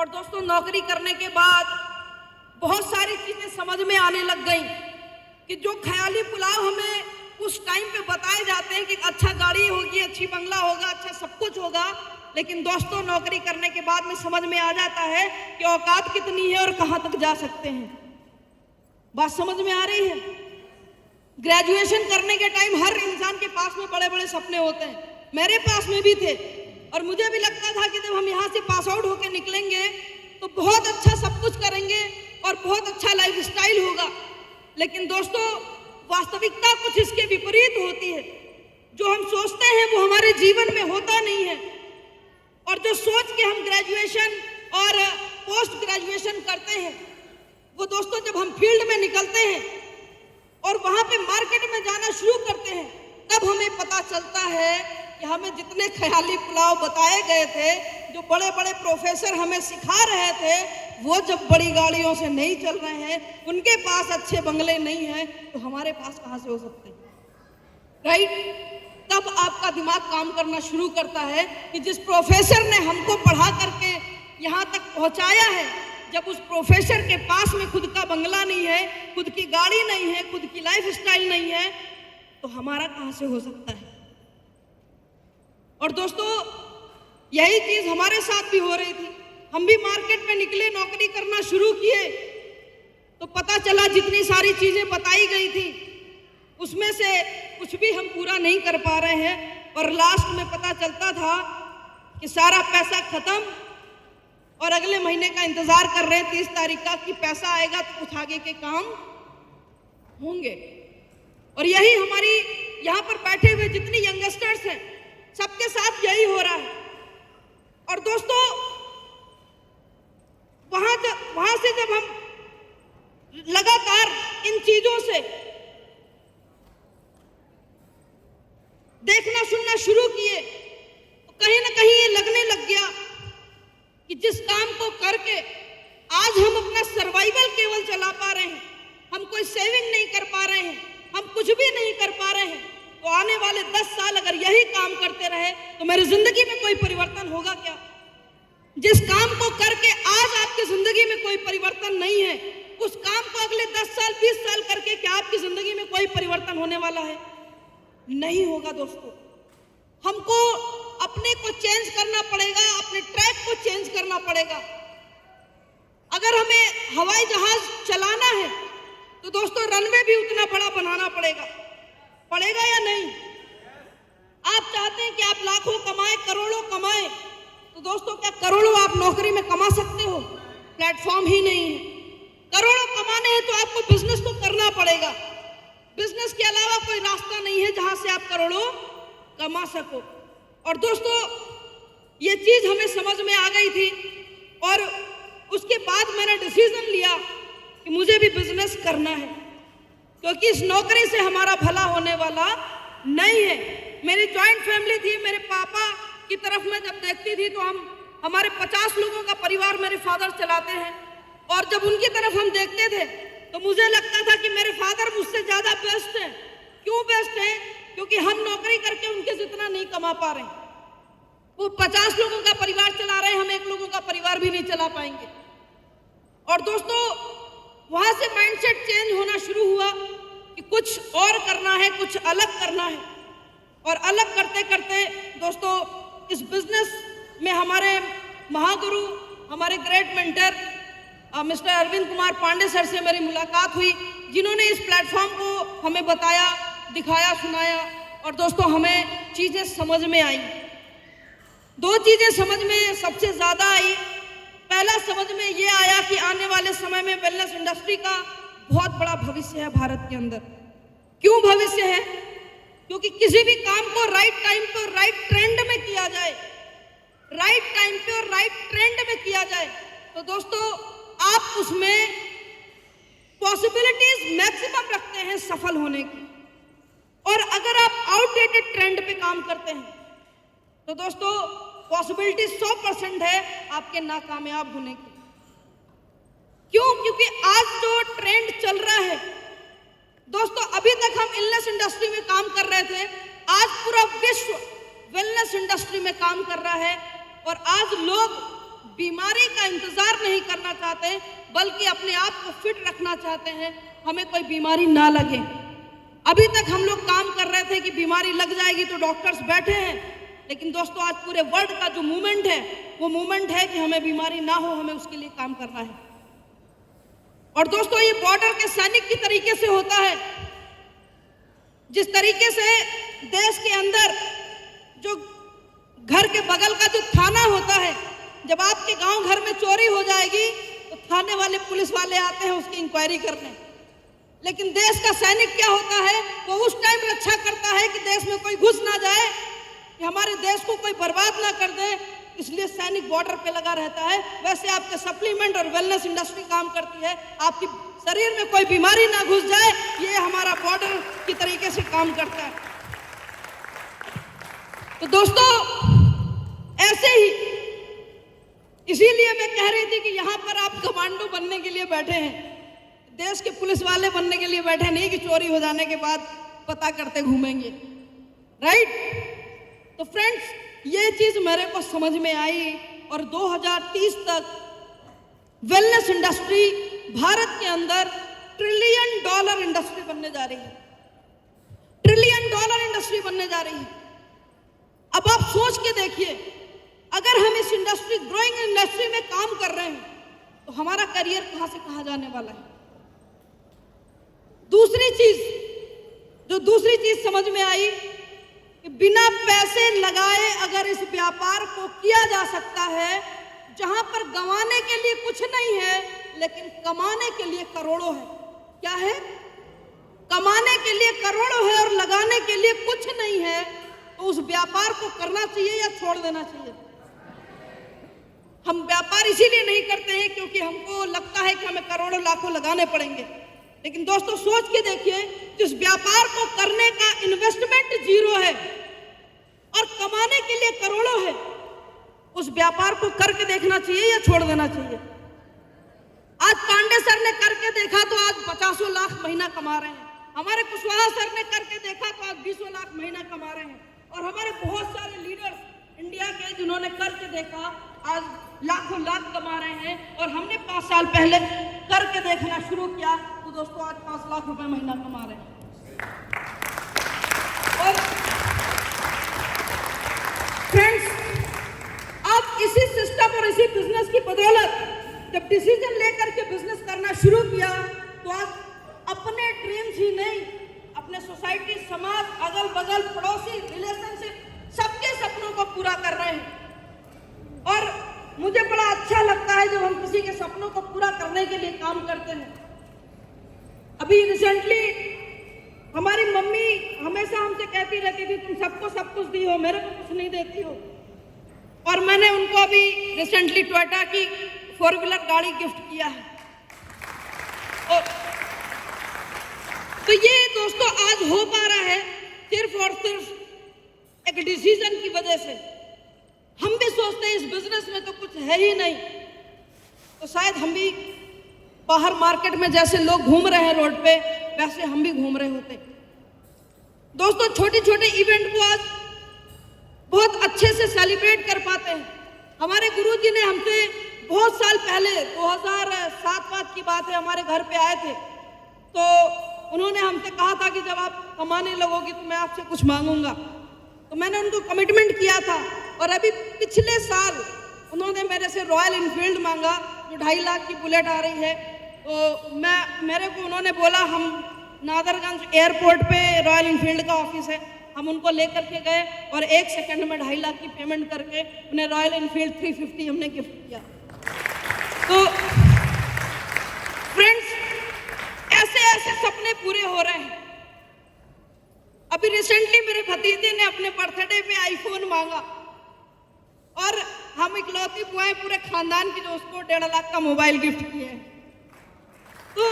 और दोस्तों नौकरी करने के बाद बहुत सारी चीजें समझ में आने लग गई कि जो ख्याली पुलाव हमें उस टाइम पे बताए जाते हैं कि अच्छा गाड़ी होगी, अच्छी बंगला होगा, अच्छा सब कुछ होगा, लेकिन दोस्तों नौकरी करने के बाद में समझ में आ जाता है कि औकात कितनी है और कहां तक जा सकते हैं। बात समझ में आ रही है? ग्रेजुएशन करने के टाइम हर इंसान के पास में बड़े बड़े सपने होते हैं, मेरे पास में भी थे और मुझे भी लगता था कि जब हम यहाँ से पास आउट होकर निकलेंगे तो बहुत अच्छा सब कुछ करेंगे और बहुत अच्छा लाइफस्टाइल होगा। लेकिन दोस्तों वास्तविकता कुछ इसके विपरीत होती है। जो हम सोचते हैं वो हमारे जीवन में होता नहीं है और जो सोच के हम ग्रेजुएशन और पोस्ट ग्रेजुएशन करते हैं वो दोस्तों जब हम फील्ड में निकलते हैं और वहां पे मार्केट में जाना शुरू करते हैं तब हमें पता चलता है कि हमें जितने ख्याली पुलाव बताए गए थे, जो बड़े बड़े प्रोफेसर हमें सिखा रहे थे, वो जब बड़ी गाड़ियों से नहीं चल रहे हैं, उनके पास अच्छे बंगले नहीं हैं, तो हमारे पास कहां से हो सकते हैं? राइट? तब आपका दिमाग काम करना शुरू करता है कि जिस प्रोफेसर ने हमको पढ़ा करके यहाँ तक पहुँचाया है, जब उस प्रोफेसर के पास में खुद का बंगला नहीं है, खुद की गाड़ी नहीं है, खुद की लाइफस्टाइल नहीं है, तो हमारा कहां से हो सकता है? और दोस्तों यही चीज हमारे साथ भी हो रही थी। हम भी मार्केट में निकले, नौकरी करना शुरू किए तो पता चला जितनी सारी चीजें बताई गई थी उसमें से कुछ भी हम पूरा नहीं कर पा रहे हैं और लास्ट में पता चलता था कि सारा पैसा खत्म और अगले महीने का इंतजार कर रहे हैं 30 तारीख का कि पैसा आएगा तो कुछ आगे के काम होंगे। और यही हमारी यहाँ पर बैठे हुए जितनी यंगस्टर्स हैं सबके साथ यही हो रहा है। और दोस्तों वहां से जब हम लगातार इन चीजों से देखना सुनना शुरू किए तो कहीं ना कहीं ये लगने लग गया कि जिस काम को करके आज हम अपना सर्वाइवल केवल चला पा रहे हैं, हम कोई सेविंग नहीं कर पा रहे हैं, हम कुछ भी नहीं कर पा रहे हैं, तो आने वाले 10 साल अगर यही काम करते रहे तो मेरी जिंदगी में कोई परिवर्तन होगा क्या? जिस काम को करके आज आपकी जिंदगी में कोई परिवर्तन नहीं है, उस काम को अगले 10 साल 20 साल करके क्या आपकी जिंदगी में कोई परिवर्तन होने वाला है? नहीं होगा दोस्तों। हमको अपने को चेंज करना पड़ेगा, अपने ट्रैक को चेंज करना पड़ेगा। अगर हमें हवाई जहाज चलाना है तो दोस्तों रनवे भी उतना बड़ा बनाना पड़ेगा या नहीं? आप चाहते हैं कि आप लाखों कमाएं, करोड़ों कमाएं, तो दोस्तों क्या करोड़ों आप नौकरी में कमा सकते हो? प्लेटफॉर्म ही नहीं है। करोड़ों कमाने हैं तो आपको बिजनेस तो करना पड़ेगा। बिजनेस के अलावा कोई रास्ता नहीं है जहां से आप करोड़ों कमा सको। और दोस्तों ये चीज हमें समझ में आ गई थी और उसके बाद मैंने डिसीजन लिया कि मुझे भी बिजनेस करना है, क्योंकि इस नौकरी से हमारा भला होने वाला नहीं है। मेरी जॉइंट फैमिली थी, मेरे पापा की तरफ मैं जब देखती थी तो हमारे 50 लोगों का परिवार मेरे फादर चलाते हैं और जब उनकी तरफ हम देखते थे तो मुझे लगता था कि मेरे फादर मुझसे ज्यादा बेस्ट हैं। क्यों बेस्ट हैं? क्योंकि हम नौकरी करके उनके जितना नहीं कमा पा रहे हैं। वो 50 लोगों का परिवार चला रहे हैं, हम 1 लोगों का परिवार भी नहीं चला पाएंगे। और दोस्तों वहां से माइंडसेट चेंज होना शुरू हुआ कि कुछ और करना है, कुछ अलग करना है। और अलग करते करते दोस्तों इस बिजनेस में हमारे महागुरु, हमारे great mentor mister Arvind Kumar Pandey sir से मेरी मुलाकात हुई, जिन्होंने इस प्लेटफॉर्म को हमें बताया, दिखाया, सुनाया और दोस्तों हमें चीजें समझ में आई। 2 चीजें समझ में सबसे ज्यादा आई। पहला समझ में ये आया कि आने वाले समय में वेलनेस इंडस्ट्री का बहुत बड़ा भविष्य है भारत के अंदर। क्यों भविष्य है? क्योंकि किसी भी काम को राइट टाइम पे और राइट ट्रेंड में किया जाए, राइट टाइम पे और राइट ट्रेंड में किया जाए तो दोस्तों आप उसमें पॉसिबिलिटीज मैक्सिमम रखते हैं सफल होने की। और अगर आप आउटडेटेड ट्रेंड पे काम करते हैं तो दोस्तों पॉसिबिलिटी 100% है आपके नाकामयाब होने की। क्यों? क्योंकि आज जो ट्रेंड चल रहा है दोस्तों, अभी तक हम इलनेस इंडस्ट्री में काम कर रहे थे, आज पूरा विश्व वेलनेस इंडस्ट्री में काम कर रहा है और आज लोग बीमारी का इंतजार नहीं करना चाहते, बल्कि अपने आप को फिट रखना चाहते हैं, हमें कोई बीमारी ना लगे। अभी तक हम लोग काम कर रहे थे कि बीमारी लग जाएगी तो डॉक्टर्स बैठे हैं, लेकिन दोस्तों आज पूरे वर्ल्ड का जो मूवमेंट है वो मूवमेंट है कि हमें बीमारी ना हो, हमें उसके लिए काम करना है। और दोस्तों ये बॉर्डर के सैनिक की तरीके से होता है। जिस तरीके से देश के अंदर जो घर के बगल का जो थाना होता है, जब आपके गांव घर में चोरी हो जाएगी तो थाने वाले पुलिस वाले आते हैं उसकी इंक्वायरी करने, लेकिन देश का सैनिक क्या होता है, वो उस टाइम रक्षा करता है कि देश में कोई घुस ना जाए, कि हमारे देश को कोई बर्बाद ना कर दे, इसलिए सैनिक बॉर्डर पे लगा रहता है। वैसे आपके सप्लीमेंट और वेलनेस इंडस्ट्री काम करती है, आपकी शरीर में कोई बीमारी ना घुस जाए, ये हमारा बॉर्डर की तरीके से काम करता है। तो दोस्तों ऐसे ही, इसीलिए मैं कह रही थी कि यहाँ पर आप कमांडो बनने के लिए बैठे हैं, देश के पुलिस वाले बनने के लिए बैठे नहीं कि चोरी हो जाने के बाद पता करते घूमेंगे, राइट। तो फ्रेंड्स ये चीज मेरे को समझ में आई और 2030 तक वेलनेस इंडस्ट्री भारत के अंदर $1 ट्रिलियन इंडस्ट्री बनने जा रही है, $1 ट्रिलियन इंडस्ट्री बनने जा रही है। अब आप सोच के देखिए, अगर हम इस इंडस्ट्री, ग्रोइंग इंडस्ट्री में काम कर रहे हैं तो हमारा करियर कहां से कहां जाने वाला है। दूसरी चीज समझ में आई कि बिना पैसे लगाए अगर इस व्यापार को किया जा सकता है, जहां पर गंवाने के लिए कुछ नहीं है लेकिन कमाने के लिए करोड़ों है। क्या है? कमाने के लिए करोड़ों है और लगाने के लिए कुछ नहीं है, तो उस व्यापार को करना चाहिए या छोड़ देना चाहिए? हम व्यापार इसीलिए नहीं करते हैं क्योंकि हमको लगता है कि हमें करोड़ों लाखों लगाने पड़ेंगे, लेकिन दोस्तों सोच के देखिए, जिस व्यापार को करने का इन्वेस्टमेंट जीरो है और कमाने के लिए करोड़ों है, उस व्यापार को करके देखना चाहिए या छोड़ देना चाहिए? आज पांडे सर ने करके देखा तो आज 50 लाख महीना कमा रहे हैं, हमारे कुशवाहा सर ने करके देखा तो आज 20 लाख महीना कमा रहे हैं, और हमारे बहुत सारे लीडर्स इंडिया के जिन्होंने करके देखा आज लाखों लाख कमा रहे हैं। और हमने 5 साल पहले करके देखना शुरू किया तो दोस्तों आज 5 लाख रुपए महीना कमा रहे हैं। और फ्रेंड्स, आप इसी सिस्टम और इसी बिजनेस की बदौलत जब डिसीजन लेकर के बिजनेस करना शुरू किया तो आज अपने ड्रीम्स ही नहीं, अपने सोसाइटी, समाज, अगल बगल, पड़ोसी, रिलेशनशिप, सबके सपनों को पूरा कर रहे हैं। और मुझे बड़ा अच्छा लगता है जब हम किसी के सपनों को पूरा करने के लिए काम करते हैं। अभी रिसेंटली हमारी मम्मी हमेशा हमसे कहती रहती थी, तुम सबको सब कुछ दी हो, मेरे को कुछ नहीं देती हो। और मैंने उनको अभी रिसेंटली टोयोटा की 4 व्हीलर गाड़ी गिफ्ट किया है। और तो ये दोस्तों आज हो पा रहा है सिर्फ और सिर्फ एक डिसीजन की वजह से। हम भी सोचते हैं इस बिजनेस में तो कुछ है ही नहीं, तो शायद हम भी बाहर मार्केट में जैसे लोग घूम रहे हैं रोड पे, वैसे हम भी घूम रहे होते। दोस्तों छोटे छोटे इवेंट को आज बहुत अच्छे से सेलिब्रेट कर पाते हैं। हमारे गुरुजी ने हमसे बहुत साल पहले 2007 की बात है, हमारे घर पे आए थे, तो उन्होंने हमसे कहा था कि जब आप कमाने लगोगी तो मैं आपसे कुछ मांगूंगा। तो मैंने उनको कमिटमेंट किया था, और अभी पिछले साल उन्होंने मेरे से रॉयल इनफील्ड मांगा जो 2.5 लाख की बुलेट आ रही है। तो मेरे को उन्होंने बोला, हम नादरगंज एयरपोर्ट पे रॉयल इनफील्ड का ऑफिस है, हम उनको लेकर के गए और 1 सेकंड में 2.5 लाख की पेमेंट करके उन्हें रॉयल इनफील्ड 350 हमने गिफ्ट किया। तो फ्रेंड्स, ऐसे ऐसे सपने पूरे हो रहे हैं। अभी रिसेंटली मेरे भतीजे ने अपने बर्थडे पे आईफोन मांगा, और हम इकलौती बुआ हैं पूरे खानदान की जो उसको 1.5 लाख का मोबाइल गिफ्ट किए हैं। तो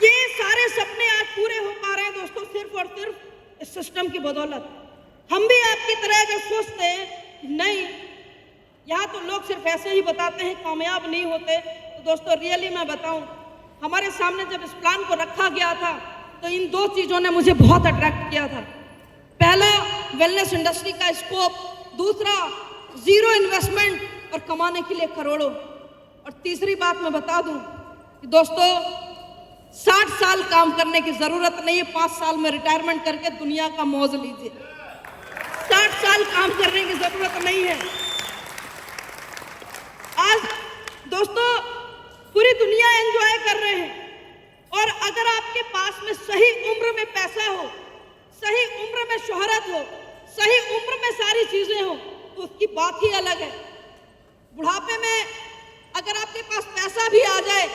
ये सारे सपने आज पूरे हो पा रहे हैं दोस्तों, सिर्फ और सिर्फ इस सिस्टम की बदौलत। हम भी आपकी तरह अगर सोचते हैं नहीं, यहाँ तो लोग सिर्फ ऐसे ही बताते हैं, कामयाब नहीं होते, तो दोस्तों रियली मैं बताऊं, हमारे सामने जब इस प्लान को रखा गया था तो इन 2 चीज़ों ने मुझे बहुत अट्रैक्ट किया था। पहला, वेलनेस इंडस्ट्री का स्कोप, दूसरा, जीरो इन्वेस्टमेंट और कमाने के लिए करोड़ों। और तीसरी बात मैं बता दूं कि दोस्तों 60 साल काम करने की जरूरत नहीं है, 5 साल में रिटायरमेंट करके दुनिया का मौज लीजिए। 60 साल काम करने की जरूरत नहीं है। आज दोस्तों पूरी दुनिया एंजॉय कर रहे हैं, और अगर आपके पास में सही उम्र में पैसा हो, सही उम्र में शोहरत हो, सही उम्र में सारी चीजें हो, तो उसकी बात ही अलग है। बुढ़ापे में अगर आपके पास पैसा भी आ जाए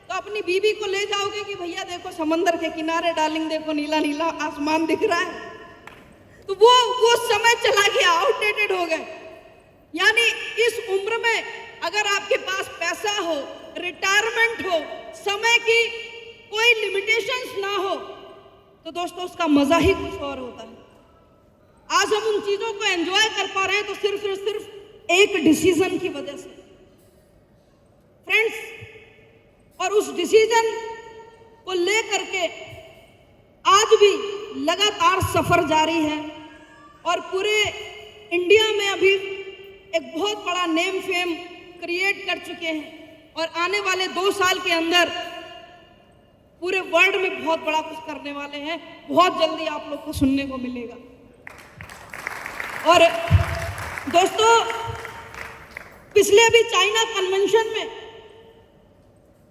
तो अपनी बीवी को ले जाओगे कि भैया देखो समंदर के किनारे, डार्लिंग देखो नीला नीला आसमान दिख रहा है, तो वो समय चला गया, आउटडेटेड हो गए। यानी इस उम्र में अगर आपके पास पैसा हो, रिटायरमेंट हो, समय की कोई लिमिटेशंस ना हो, तो दोस्तों उसका मजा ही कुछ और होता है। आज हम उन चीजों को एंजॉय कर पा रहे हैं तो सिर्फ एक डिसीजन की वजह से फ्रेंड्स। और उस डिसीजन को लेकर के आज भी लगातार सफर जारी है, और पूरे इंडिया में अभी एक बहुत बड़ा नेम फेम क्रिएट कर चुके हैं, और आने वाले 2 साल के अंदर पूरे वर्ल्ड में बहुत बड़ा कुछ करने वाले हैं। बहुत जल्दी आप लोग को सुनने को मिलेगा। और दोस्तों पिछले अभी चाइना कन्वेंशन में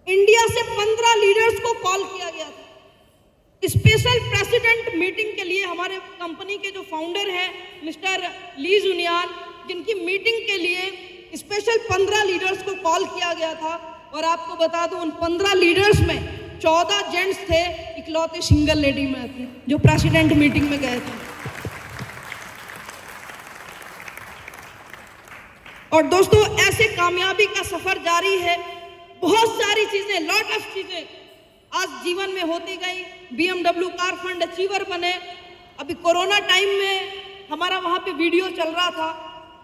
इंडिया से 15 लीडर्स को कॉल किया गया था स्पेशल प्रेसिडेंट मीटिंग के लिए। हमारे कंपनी के जो फाउंडर हैं मिस्टर ली जुनियान, जिनकी मीटिंग के लिए स्पेशल 15 लीडर्स को कॉल किया गया था। और आपको बता दूं उन 15 लीडर्स में 14 जेंट्स थे, इकलौते सिंगल लेडी में थे जो प्रेसिडेंट मीटिंग में गए थे। और दोस्तों ऐसे कामयाबी का सफर जारी है। बहुत सारी चीजें, लॉट ऑफ चीजें आज जीवन में होती गई। BMW कार फंड अचीवर बने। अभी कोरोना टाइम में हमारा वहाँ पे वीडियो चल रहा था,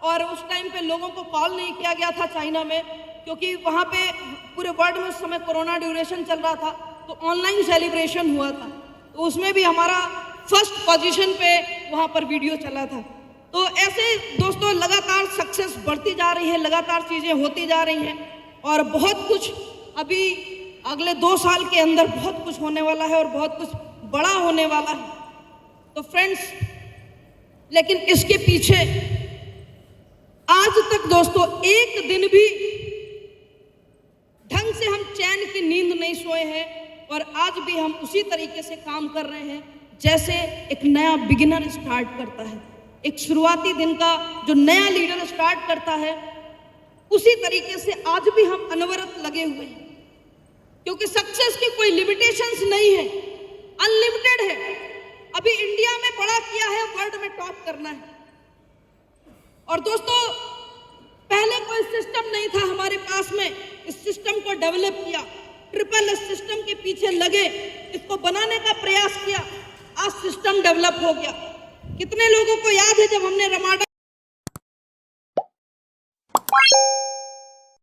और उस टाइम पे लोगों को कॉल नहीं किया गया था चाइना में, क्योंकि वहाँ पे पूरे वर्ल्ड में उस समय कोरोना ड्यूरेशन चल रहा था, तो ऑनलाइन सेलिब्रेशन हुआ था। तो उसमें भी हमारा फर्स्ट पोजीशन पे वहाँ पर वीडियो चला था। तो ऐसे दोस्तों लगातार सक्सेस बढ़ती जा रही है, लगातार चीज़ें होती जा रही हैं, और बहुत कुछ अभी अगले 2 साल के अंदर बहुत कुछ होने वाला है, और बहुत कुछ बड़ा होने वाला है। तो फ्रेंड्स, लेकिन इसके पीछे आज तक दोस्तों एक दिन भी ढंग से हम चैन की नींद नहीं सोए हैं, और आज भी हम उसी तरीके से काम कर रहे हैं जैसे एक नया बिगिनर स्टार्ट करता है। एक शुरुआती दिन का जो नया लीडर स्टार्ट करता है, उसी तरीके से आज भी हम अनवरत लगे हुए हैं, क्योंकि सक्सेस की कोई लिमिटेशंस नहीं है, अनलिमिटेड है। अभी इंडिया में बड़ा किया है, वर्ल्ड में टॉप करना है। और दोस्तों पहले कोई सिस्टम नहीं था हमारे पास में, इस सिस्टम को डेवलप किया, SSS सिस्टम के पीछे लगे, इसको बनाने का प्रयास किया, आज सिस्टम डेवलप हो गया। कितने लोगों को याद है जब हमने रमाडा